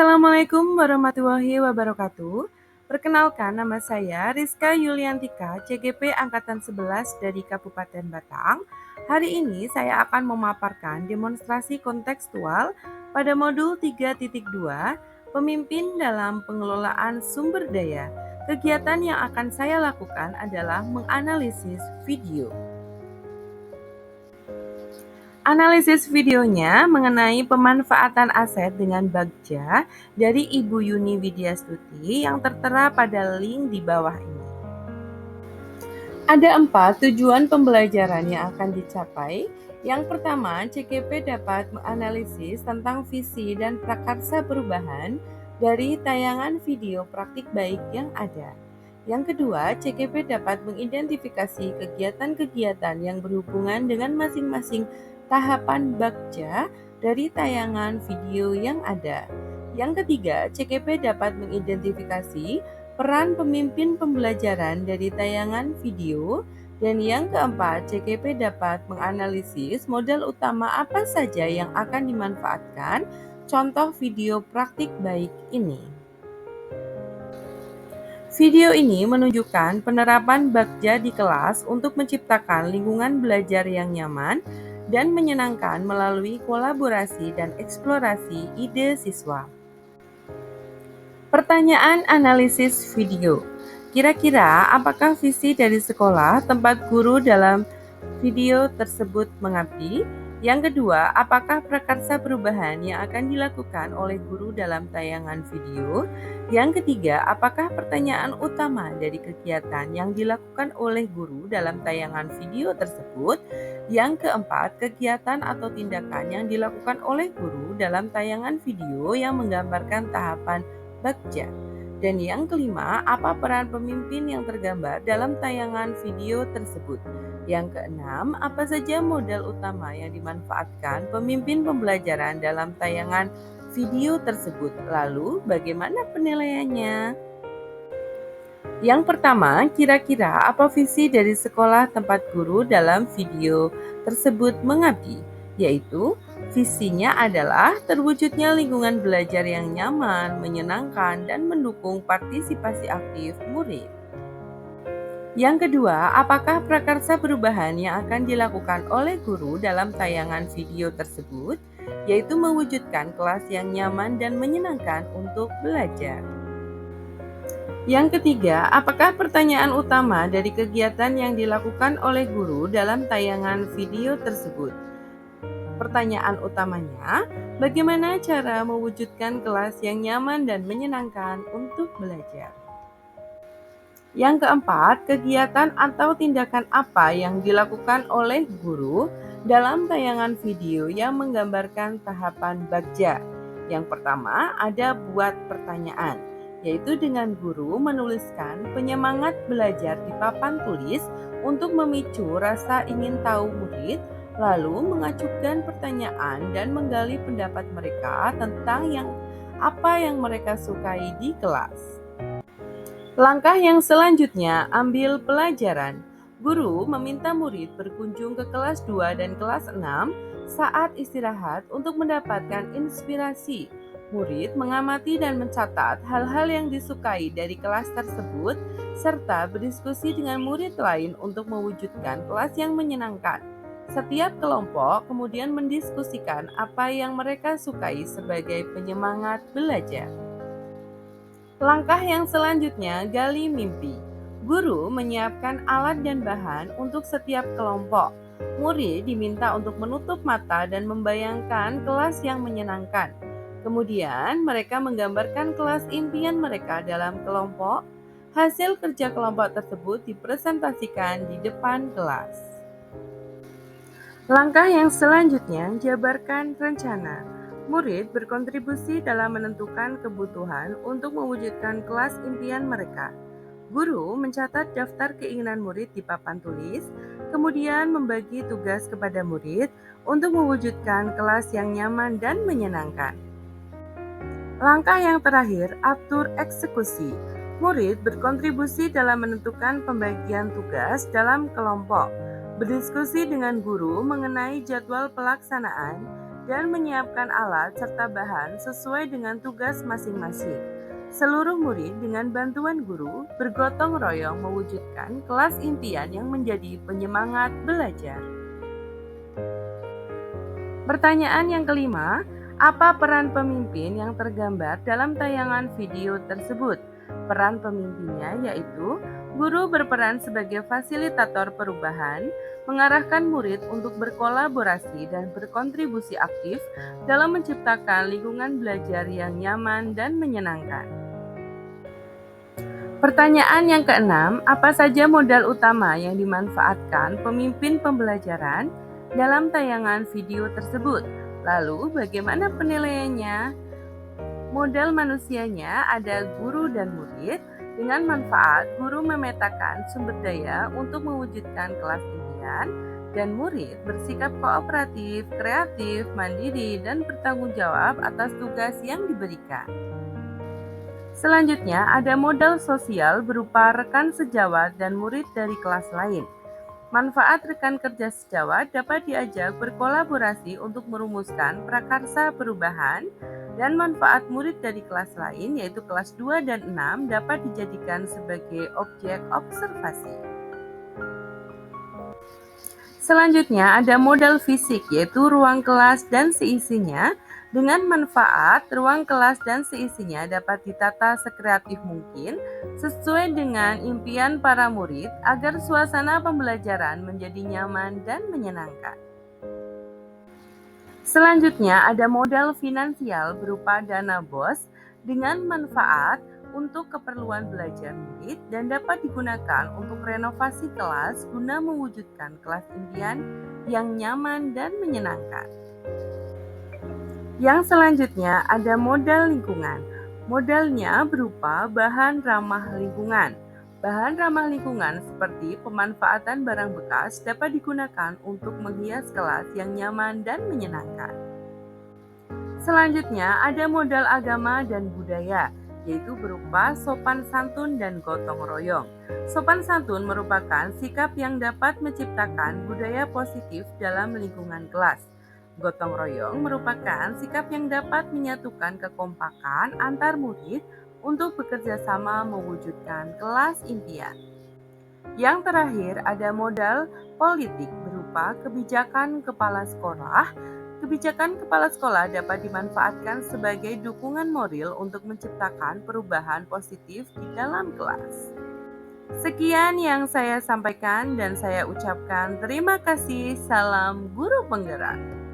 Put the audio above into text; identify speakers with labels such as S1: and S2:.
S1: Assalamualaikum warahmatullahi wabarakatuh. Perkenalkan, nama saya Rizka Yuliantika, CGP Angkatan 11 dari Kabupaten Batang. Hari ini saya akan memaparkan demonstrasi kontekstual pada modul 3.2, Pemimpin dalam Pengelolaan Sumber Daya. Kegiatan yang akan saya lakukan adalah menganalisis video. Analisis videonya mengenai pemanfaatan aset dengan Bagja dari Ibu Yuni Widyastuti yang tertera pada link di bawah ini. Ada 4 tujuan pembelajaran yang akan dicapai. Yang pertama, CGP dapat menganalisis tentang visi dan prakarsa perubahan dari tayangan video praktik baik yang ada. Yang kedua, CGP dapat mengidentifikasi kegiatan-kegiatan yang berhubungan dengan masing-masing tahapan Bagja dari tayangan video yang ada. Yang ketiga, CGP dapat mengidentifikasi peran pemimpin pembelajaran dari tayangan video. Dan yang keempat, CGP dapat menganalisis modal utama apa saja yang akan dimanfaatkan contoh video praktik baik ini. Video ini menunjukkan penerapan Bagja di kelas untuk menciptakan lingkungan belajar yang nyaman dan menyenangkan melalui kolaborasi dan eksplorasi ide siswa. Pertanyaan analisis video. Kira-kira apakah visi dari sekolah tempat guru dalam video tersebut mengabdi? Yang kedua, apakah prakarsa perubahan yang akan dilakukan oleh guru dalam tayangan video? Yang ketiga, apakah pertanyaan utama dari kegiatan yang dilakukan oleh guru dalam tayangan video tersebut? Yang keempat, kegiatan atau tindakan yang dilakukan oleh guru dalam tayangan video yang menggambarkan tahapan Bagja. Dan yang kelima, apa peran pemimpin yang tergambar dalam tayangan video tersebut? Yang keenam, apa saja modal utama yang dimanfaatkan pemimpin pembelajaran dalam tayangan video tersebut? Lalu, bagaimana penilaiannya? Yang pertama, kira-kira apa visi dari sekolah tempat guru dalam video tersebut mengabdi? Yaitu, visinya adalah terwujudnya lingkungan belajar yang nyaman, menyenangkan, dan mendukung partisipasi aktif murid. Yang kedua, apakah prakarsa perubahan yang akan dilakukan oleh guru dalam tayangan video tersebut, yaitu mewujudkan kelas yang nyaman dan menyenangkan untuk belajar. Yang ketiga, apakah pertanyaan utama dari kegiatan yang dilakukan oleh guru dalam tayangan video tersebut? Pertanyaan utamanya, bagaimana cara mewujudkan kelas yang nyaman dan menyenangkan untuk belajar? Yang keempat, kegiatan atau tindakan apa yang dilakukan oleh guru dalam tayangan video yang menggambarkan tahapan Bagja? Yang pertama, ada buat pertanyaan, yaitu dengan guru menuliskan penyemangat belajar di papan tulis untuk memicu rasa ingin tahu murid, lalu mengajukan pertanyaan dan menggali pendapat mereka tentang apa yang mereka sukai di kelas. Langkah yang selanjutnya, ambil pelajaran. Guru meminta murid berkunjung ke kelas 2 dan kelas 6 saat istirahat untuk mendapatkan inspirasi. Murid mengamati dan mencatat hal-hal yang disukai dari kelas tersebut, serta berdiskusi dengan murid lain untuk mewujudkan kelas yang menyenangkan. Setiap kelompok kemudian mendiskusikan apa yang mereka sukai sebagai penyemangat belajar. Langkah yang selanjutnya, gali mimpi. Guru menyiapkan alat dan bahan untuk setiap kelompok. Murid diminta untuk menutup mata dan membayangkan kelas yang menyenangkan. Kemudian, mereka menggambarkan kelas impian mereka dalam kelompok. Hasil kerja kelompok tersebut dipresentasikan di depan kelas. Langkah yang selanjutnya, jabarkan rencana. Murid berkontribusi dalam menentukan kebutuhan untuk mewujudkan kelas impian mereka. Guru mencatat daftar keinginan murid di papan tulis, kemudian membagi tugas kepada murid untuk mewujudkan kelas yang nyaman dan menyenangkan. Langkah yang terakhir, atur eksekusi. Murid berkontribusi dalam menentukan pembagian tugas dalam kelompok, berdiskusi dengan guru mengenai jadwal pelaksanaan, dan menyiapkan alat serta bahan sesuai dengan tugas masing-masing. Seluruh murid dengan bantuan guru bergotong royong mewujudkan kelas impian yang menjadi penyemangat belajar. Pertanyaan yang kelima, apa peran pemimpin yang tergambar dalam tayangan video tersebut? Peran pemimpinnya yaitu guru berperan sebagai fasilitator perubahan, mengarahkan murid untuk berkolaborasi dan berkontribusi aktif dalam menciptakan lingkungan belajar yang nyaman dan menyenangkan. Pertanyaan yang keenam, apa saja modal utama yang dimanfaatkan pemimpin pembelajaran dalam tayangan video tersebut? Lalu, bagaimana penilaiannya? Modal manusianya ada guru dan murid. Dengan manfaat, guru memetakan sumber daya untuk mewujudkan kelas impian, dan murid bersikap kooperatif, kreatif, mandiri, dan bertanggung jawab atas tugas yang diberikan. Selanjutnya, ada modal sosial berupa rekan sejawat dan murid dari kelas lain. Manfaat rekan kerja sejawat dapat diajak berkolaborasi untuk merumuskan prakarsa perubahan, dan manfaat murid dari kelas lain yaitu kelas 2 dan 6 dapat dijadikan sebagai objek observasi. Selanjutnya ada modal fisik yaitu ruang kelas dan seisinya. Dengan manfaat, ruang kelas dan seisinya dapat ditata sekreatif mungkin sesuai dengan impian para murid agar suasana pembelajaran menjadi nyaman dan menyenangkan. Selanjutnya ada modal finansial berupa dana BOS dengan manfaat untuk keperluan belajar murid dan dapat digunakan untuk renovasi kelas guna mewujudkan kelas impian yang nyaman dan menyenangkan. Yang selanjutnya ada modal lingkungan. Modalnya berupa bahan ramah lingkungan. Bahan ramah lingkungan seperti pemanfaatan barang bekas dapat digunakan untuk menghias kelas yang nyaman dan menyenangkan. Selanjutnya ada modal agama dan budaya, yaitu berupa sopan santun dan gotong royong. Sopan santun merupakan sikap yang dapat menciptakan budaya positif dalam lingkungan kelas. Gotong royong merupakan sikap yang dapat menyatukan kekompakan antar murid untuk bekerja sama mewujudkan kelas impian. Yang terakhir ada modal politik berupa kebijakan kepala sekolah. Kebijakan kepala sekolah dapat dimanfaatkan sebagai dukungan moral untuk menciptakan perubahan positif di dalam kelas. Sekian yang saya sampaikan dan saya ucapkan terima kasih. Salam guru penggerak.